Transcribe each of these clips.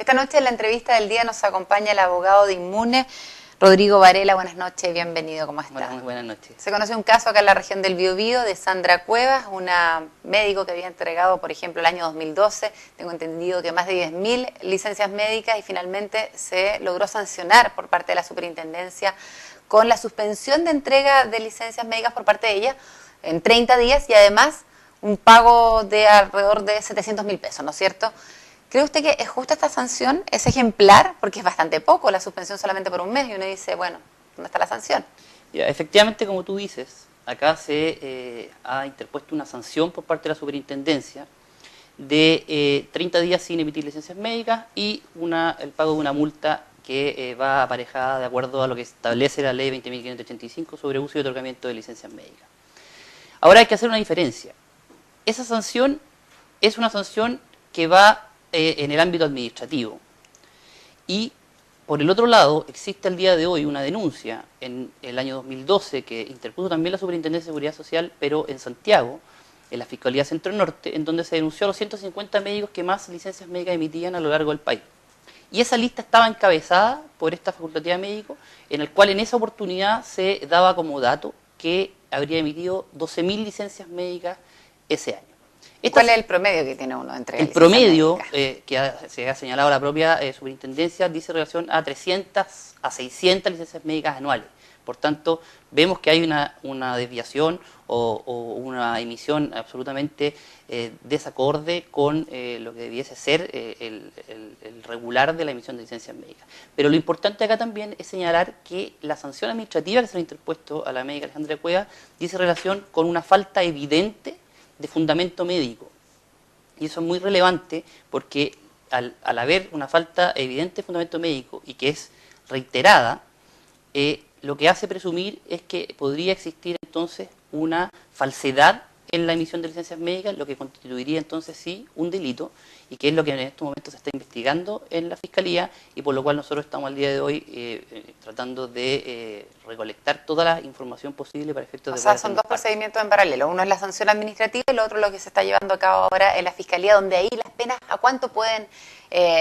Esta noche en la entrevista del día nos acompaña el abogado de Inmune, Rodrigo Varela. Buenas noches, bienvenido, ¿cómo está? Muy buenas noches. Se conoce un caso acá en la región del Biobío de Sandra Cuevas, una médico que había entregado, por ejemplo, el año 2012, tengo entendido que más de 10.000 licencias médicas, y finalmente se logró sancionar por parte de la superintendencia con la suspensión de entrega de licencias médicas por parte de ella en 30 días y además un pago de alrededor de 700.000 pesos, ¿no es cierto? ¿Cree usted que es justa esta sanción? ¿Es ejemplar? Porque es bastante poco la suspensión solamente por un mes y uno dice, bueno, ¿dónde está la sanción? Ya, efectivamente, como tú dices, acá se ha interpuesto una sanción por parte de la superintendencia de 30 días sin emitir licencias médicas y el pago de una multa que va aparejada de acuerdo a lo que establece la ley 20.585 sobre uso y otorgamiento de licencias médicas. Ahora hay que hacer una diferencia. Esa sanción es una sanción que va en el ámbito administrativo. Y por el otro lado, existe al día de hoy una denuncia en el año 2012 que interpuso también la Superintendencia de Seguridad Social, pero en Santiago, en la Fiscalía Centro Norte, en donde se denunció a los 150 médicos que más licencias médicas emitían a lo largo del país. Y esa lista estaba encabezada por esta facultativa de médicos, en el cual en esa oportunidad se daba como dato que habría emitido 12.000 licencias médicas ese año. ¿Cuál es el promedio que tiene uno entre el promedio se ha señalado la propia superintendencia dice relación a 300 a 600 licencias médicas anuales. Por tanto, vemos que hay una desviación o una emisión absolutamente desacorde con lo que debiese ser el regular de la emisión de licencias médicas. Pero lo importante acá también es señalar que la sanción administrativa que se le ha interpuesto a la médica Alejandra Cuevas dice relación con una falta evidente de fundamento médico. Y eso es muy relevante porque al haber una falta evidente de fundamento médico y que es reiterada, lo que hace presumir es que podría existir entonces una falsedad en la emisión de licencias médicas, lo que constituiría entonces sí un delito, y que es lo que en estos momentos se está investigando en la Fiscalía, y por lo cual nosotros estamos al día de hoy tratando de recolectar toda la información posible para efectos de... O sea, son dos procedimientos en paralelo. Uno es la sanción administrativa y el otro lo que se está llevando a cabo ahora en la Fiscalía, donde ahí las penas, ¿a cuánto pueden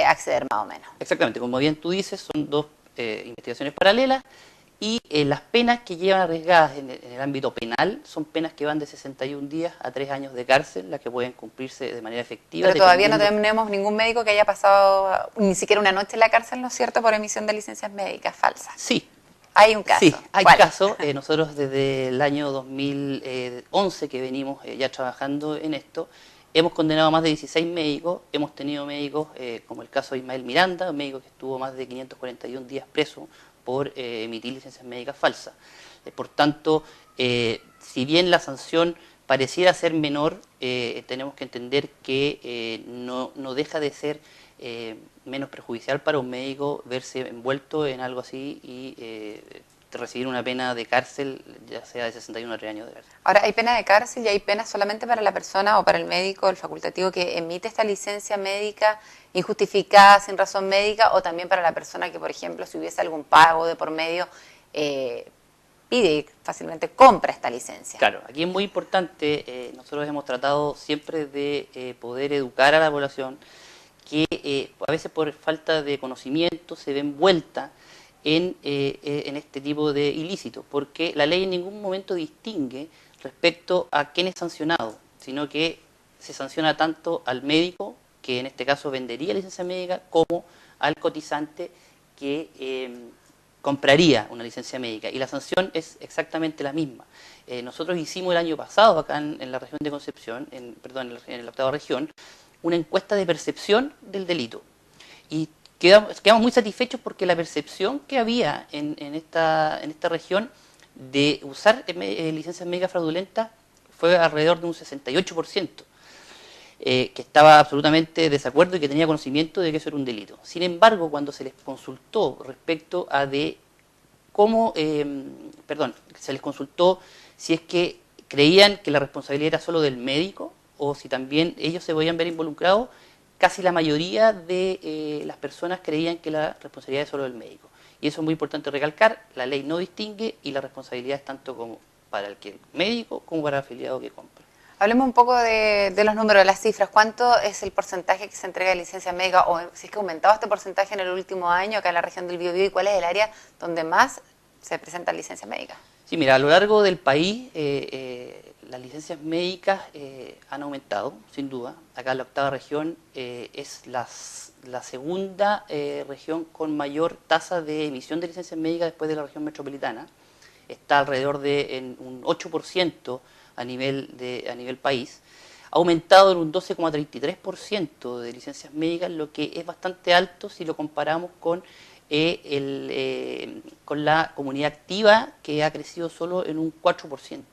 acceder más o menos? Exactamente, como bien tú dices, son dos investigaciones paralelas. Y las penas que llevan arriesgadas en el ámbito penal son penas que van de 61 días a 3 años de cárcel, las que pueden cumplirse de manera efectiva. Pero todavía no tenemos ningún médico que haya pasado ni siquiera una noche en la cárcel, ¿no es cierto?, por emisión de licencias médicas falsas. Sí. Hay un caso. Sí, hay ¿Cuál? casos. Nosotros desde el año 2011 que venimos ya trabajando en esto, hemos condenado a más de 16 médicos. Hemos tenido médicos como el caso de Ismael Miranda, un médico que estuvo más de 541 días preso por emitir licencias médicas falsas. Por tanto, si bien la sanción pareciera ser menor, tenemos que entender que no deja de ser menos perjudicial para un médico verse envuelto en algo así y recibir una pena de cárcel, ya sea de 61 a 3 años de cárcel. Ahora, ¿hay pena de cárcel y hay pena solamente para la persona o para el médico, el facultativo que emite esta licencia médica injustificada, sin razón médica, o también para la persona que, por ejemplo, si hubiese algún pago de por medio, pide y fácilmente compra esta licencia? Claro, aquí es muy importante, nosotros hemos tratado siempre de poder educar a la población que a veces por falta de conocimiento se ve envuelta en este tipo de ilícitos, porque la ley en ningún momento distingue respecto a quién es sancionado, sino que se sanciona tanto al médico, que en este caso vendería licencia médica, como al cotizante que compraría una licencia médica. Y la sanción es exactamente la misma. Nosotros hicimos el año pasado, acá en la región de Concepción, en la octava región, una encuesta de percepción del delito. Y quedamos muy satisfechos porque la percepción que había en esta región de usar licencias médicas fraudulentas fue alrededor de un 68%, que estaba absolutamente de desacuerdo y que tenía conocimiento de que eso era un delito. Sin embargo, cuando se les consultó respecto a se les consultó si es que creían que la responsabilidad era solo del médico o si también ellos se podían ver involucrados, casi la mayoría de las personas creían que la responsabilidad es solo del médico. Y eso es muy importante recalcar, la ley no distingue y la responsabilidad es tanto como para el médico como para el afiliado que compra. Hablemos un poco de los números, de las cifras. ¿Cuánto es el porcentaje que se entrega de licencias médicas o si es que ha aumentado este porcentaje en el último año acá en la región del Biobío y cuál es el área donde más se presentan licencias médicas? Sí, mira, a lo largo del país las licencias médicas han aumentado, sin duda. Acá en la octava región es la segunda región con mayor tasa de emisión de licencias médicas después de la región metropolitana. Está alrededor de un 8% a nivel país. Ha aumentado en un 12,33% de licencias médicas, lo que es bastante alto si lo comparamos con la comunidad activa, que ha crecido solo en un 4%.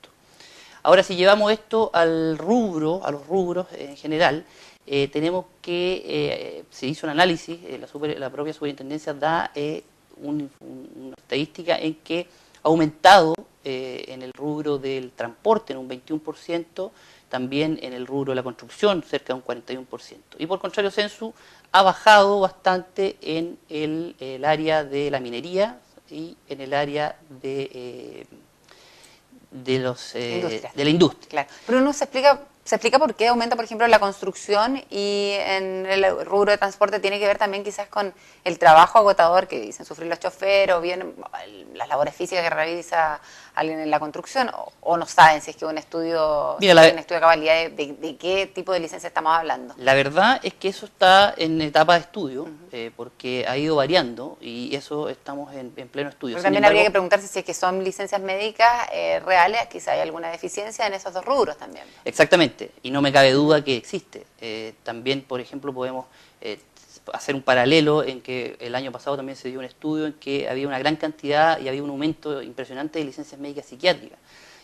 Ahora, si llevamos esto a los rubros en general, tenemos que se hizo un análisis, la propia superintendencia da una estadística en que ha aumentado en el rubro del transporte en un 21%, también en el rubro de la construcción cerca de un 41%. Y por contrario, Sensu ha bajado bastante en el área de la minería y en el área de la industria. Claro. Pero uno se explica por qué aumenta, por ejemplo, la construcción y en el rubro de transporte tiene que ver también quizás con el trabajo agotador que dicen sufrir los choferes o bien las labores físicas que realiza alguien en la construcción o no saben si es que un estudio, Mira, un estudio de cabalidad de qué tipo de licencia estamos hablando. La verdad es que eso está en etapa de estudio, porque ha ido variando y eso estamos en pleno estudio. Pero también habría que preguntarse si es que son licencias médicas reales, quizá hay alguna deficiencia en esos dos rubros también. Exactamente, y no me cabe duda que existe. También, por ejemplo, podemos hacer un paralelo en que el año pasado también se dio un estudio en que había una gran cantidad y había un aumento impresionante de licencias médicas psiquiátricas.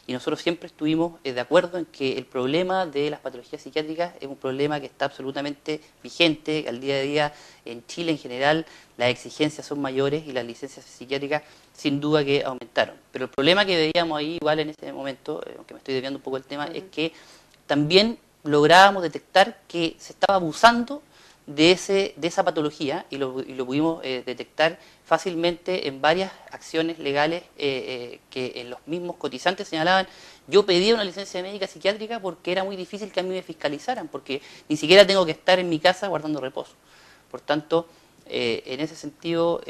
Y nosotros siempre estuvimos de acuerdo en que el problema de las patologías psiquiátricas es un problema que está absolutamente vigente al día de día. En Chile en general las exigencias son mayores y las licencias psiquiátricas sin duda que aumentaron. Pero el problema que veíamos ahí igual en ese momento, aunque me estoy desviando un poco del tema, es que también lográbamos detectar que se estaba abusando de esa patología y lo pudimos detectar fácilmente en varias acciones legales que en los mismos cotizantes señalaban: yo pedía una licencia médica psiquiátrica porque era muy difícil que a mí me fiscalizaran, porque ni siquiera tengo que estar en mi casa guardando reposo. Por tanto, en ese sentido,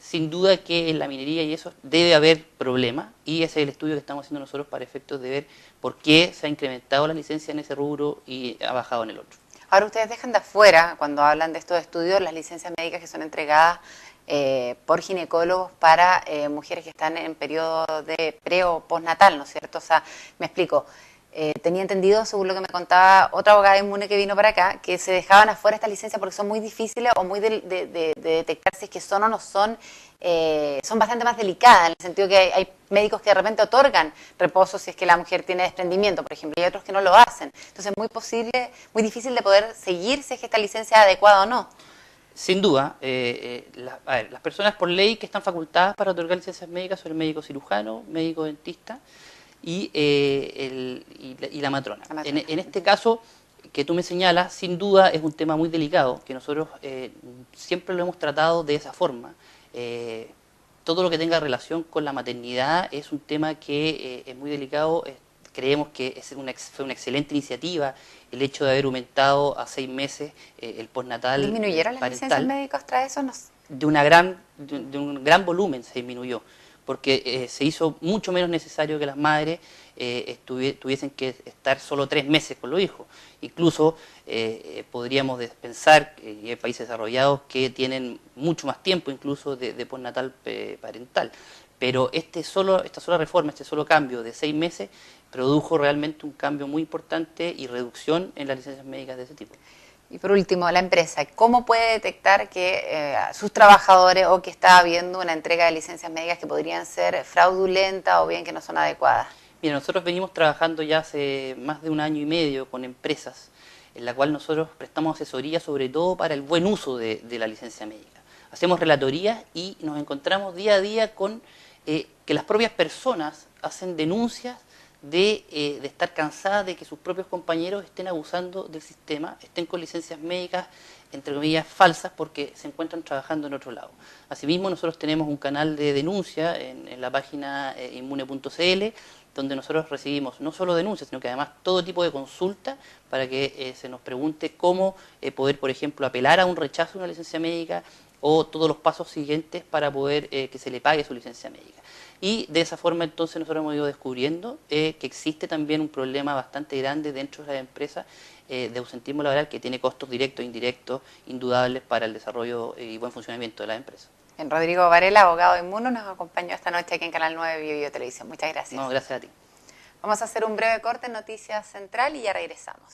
sin duda que en la minería y eso debe haber problemas, y ese es el estudio que estamos haciendo nosotros para efectos de ver por qué se ha incrementado la licencia en ese rubro y ha bajado en el otro. Ahora ustedes dejan de afuera, cuando hablan de estos estudios, las licencias médicas que son entregadas por ginecólogos para mujeres que están en periodo de pre o postnatal, ¿no es cierto? O sea, me explico. Tenía entendido, según lo que me contaba otra abogada inmune que vino para acá, que se dejaban afuera estas licencias porque son muy difíciles o muy de detectar si es que son o no son, son bastante más delicadas, en el sentido que hay médicos que de repente otorgan reposo si es que la mujer tiene desprendimiento, por ejemplo, y hay otros que no lo hacen. Entonces es muy difícil de poder seguir si es que esta licencia es adecuada o no. Sin duda, las personas por ley que están facultadas para otorgar licencias médicas son el médico cirujano, médico dentista y la matrona. En este caso que tú me señalas, sin duda es un tema muy delicado, que nosotros siempre lo hemos tratado de esa forma. Todo lo que tenga relación con la maternidad es un tema que es muy delicado. Creemos que fue una excelente iniciativa el hecho de haber aumentado a 6 meses el postnatal. ¿Disminuyeron las licencias médicas tras eso? No. De un gran volumen se disminuyó, porque se hizo mucho menos necesario que las madres tuviesen que estar solo 3 meses con los hijos. Incluso podríamos pensar que hay países desarrollados que tienen mucho más tiempo incluso de postnatal parental. Pero esta sola reforma, este solo cambio de 6 meses, produjo realmente un cambio muy importante y reducción en las licencias médicas de ese tipo. Y por último, la empresa, ¿cómo puede detectar que sus trabajadores o que está habiendo una entrega de licencias médicas que podrían ser fraudulentas o bien que no son adecuadas? Mira, nosotros venimos trabajando ya hace más de 1 año y medio con empresas en la cual nosotros prestamos asesoría sobre todo para el buen uso de la licencia médica. Hacemos relatorías y nos encontramos día a día con que las propias personas hacen denuncias de estar cansadas de que sus propios compañeros estén abusando del sistema, estén con licencias médicas, entre comillas, falsas, porque se encuentran trabajando en otro lado. Asimismo, nosotros tenemos un canal de denuncia en la página inmune.cl, donde nosotros recibimos no solo denuncias, sino que además todo tipo de consulta para que se nos pregunte cómo poder, por ejemplo, apelar a un rechazo de una licencia médica o todos los pasos siguientes para poder que se le pague su licencia médica. Y de esa forma entonces nosotros hemos ido descubriendo que existe también un problema bastante grande dentro de las empresas de ausentismo laboral que tiene costos directos e indirectos indudables para el desarrollo y buen funcionamiento de las empresas. En Rodrigo Varela, abogado inmuno, nos acompañó esta noche aquí en Canal 9 Bio Bio Televisión. Muchas gracias. No, gracias a ti. Vamos a hacer un breve corte en Noticias Central y ya regresamos.